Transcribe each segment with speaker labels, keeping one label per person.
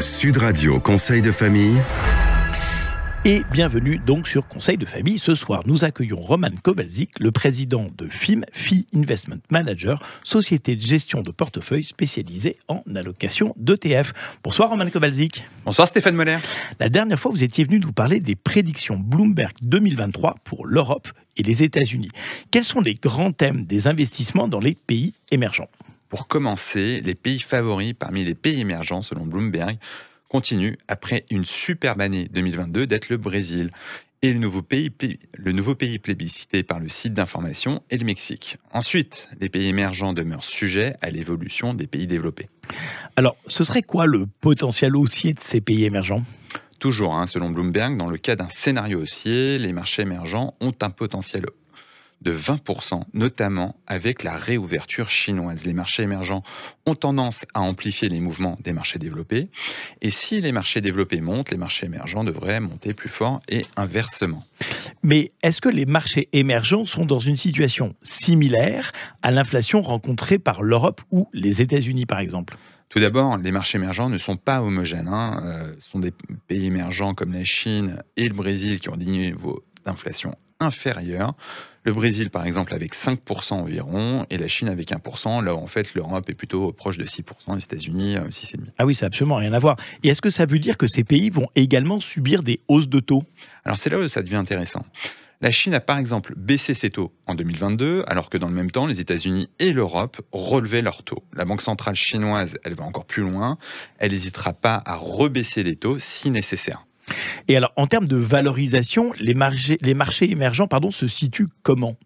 Speaker 1: Sud Radio Conseil de famille.
Speaker 2: Et bienvenue donc sur Conseil de famille. Ce soir, nous accueillons Roman Kowalczyk, le président de FIM, Fee Investment Manager, société de gestion de portefeuille spécialisée en allocation d'ETF. Bonsoir Roman Kowalczyk.
Speaker 3: Bonsoir Stéphane Moller.
Speaker 2: La dernière fois, vous étiez venu nous parler des prédictions Bloomberg 2023 pour l'Europe et les États-Unis. Quels sont les grands thèmes des investissements dans les pays émergents ?
Speaker 3: Pour commencer, les pays favoris parmi les pays émergents selon Bloomberg continue, après une superbe année 2022, d'être le Brésil et le nouveau pays plébiscité par le site d'information est le Mexique. Ensuite, les pays émergents demeurent sujets à l'évolution des pays développés.
Speaker 2: Alors, ce serait quoi le potentiel haussier de ces pays émergents ?
Speaker 3: Toujours, selon Bloomberg, dans le cas d'un scénario haussier, les marchés émergents ont un potentiel de 20%, notamment avec la réouverture chinoise. Les marchés émergents ont tendance à amplifier les mouvements des marchés développés. Et si les marchés développés montent, les marchés émergents devraient monter plus fort et inversement.
Speaker 2: Mais est-ce que les marchés émergents sont dans une situation similaire à l'inflation rencontrée par l'Europe ou les États-Unis, par exemple ?
Speaker 3: Tout d'abord, les marchés émergents ne sont pas homogènes. Ce sont des pays émergents comme la Chine et le Brésil qui ont des niveaux d'inflation inférieurs. Le Brésil, par exemple, avec 5% environ, et la Chine avec 1%. Là, en fait, l'Europe est plutôt proche de 6%, les États-Unis, 6,5%.
Speaker 2: Ah oui, ça n'a absolument rien à voir. Et est-ce que ça veut dire que ces pays vont également subir des hausses de taux ?
Speaker 3: Alors, c'est là où ça devient intéressant. La Chine a, par exemple, baissé ses taux en 2022, alors que dans le même temps, les États-Unis et l'Europe relevaient leurs taux. La Banque centrale chinoise, elle va encore plus loin. Elle n'hésitera pas à rebaisser les taux si nécessaire.
Speaker 2: Et alors, en termes de valorisation, les marchés émergents se situent comment ?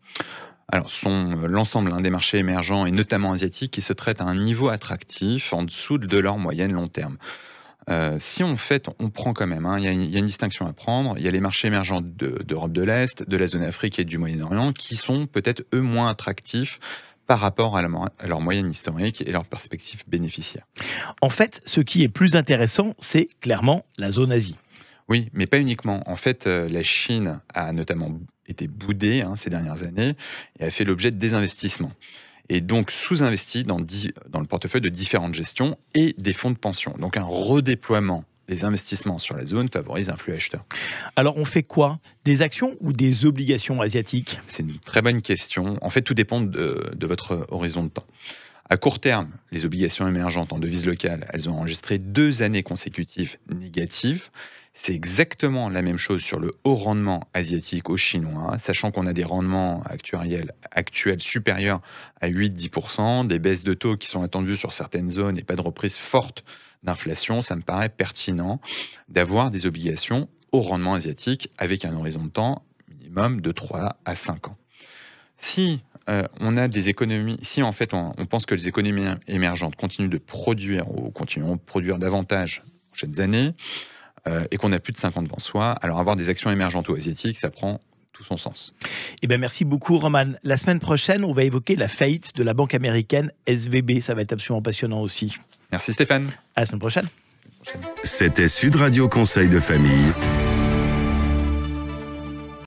Speaker 3: Alors, ce sont l'ensemble des marchés émergents, et notamment asiatiques, qui se traitent à un niveau attractif en dessous de leur moyenne long terme. Si on prend quand même, il y a une distinction à prendre. Il y a les marchés émergents d'Europe de l'Est, de la zone Afrique et du Moyen-Orient, qui sont peut-être, eux, moins attractifs par rapport à leur moyenne historique et leurs perspectives bénéficiaires.
Speaker 2: En fait, ce qui est plus intéressant, c'est clairement la zone Asie.
Speaker 3: Oui, mais pas uniquement. En fait, la Chine a notamment été boudée ces dernières années et a fait l'objet de désinvestissements. Et donc sous-investi dans le portefeuille de différentes gestions et des fonds de pension. Donc un redéploiement des investissements sur la zone favorise un flux acheteur.
Speaker 2: Alors on fait quoi ? Des actions ou des obligations asiatiques ?
Speaker 3: C'est une très bonne question. En fait, tout dépend de votre horizon de temps. À court terme, les obligations émergentes en devise locale, elles ont enregistré 2 années consécutives négatives. C'est exactement la même chose sur le haut rendement asiatique au chinois, sachant qu'on a des rendements actuels supérieurs à 8-10%, des baisses de taux qui sont attendues sur certaines zones et pas de reprise forte d'inflation. Ça me paraît pertinent d'avoir des obligations au rendement asiatique avec un horizon de temps minimum de 3 à 5 ans. Si on a des économies, si en fait on pense que les économies émergentes continuent de produire ou continueront de produire davantage dans les prochaines années, et qu'on a plus de 5 ans devant soi, alors avoir des actions émergentes ou asiatiques, ça prend tout son sens.
Speaker 2: Merci beaucoup Roman. La semaine prochaine, on va évoquer la faillite de la banque américaine SVB. Ça va être absolument passionnant aussi.
Speaker 3: Merci Stéphane.
Speaker 2: À la semaine prochaine.
Speaker 1: C'était Sud Radio Conseil de famille.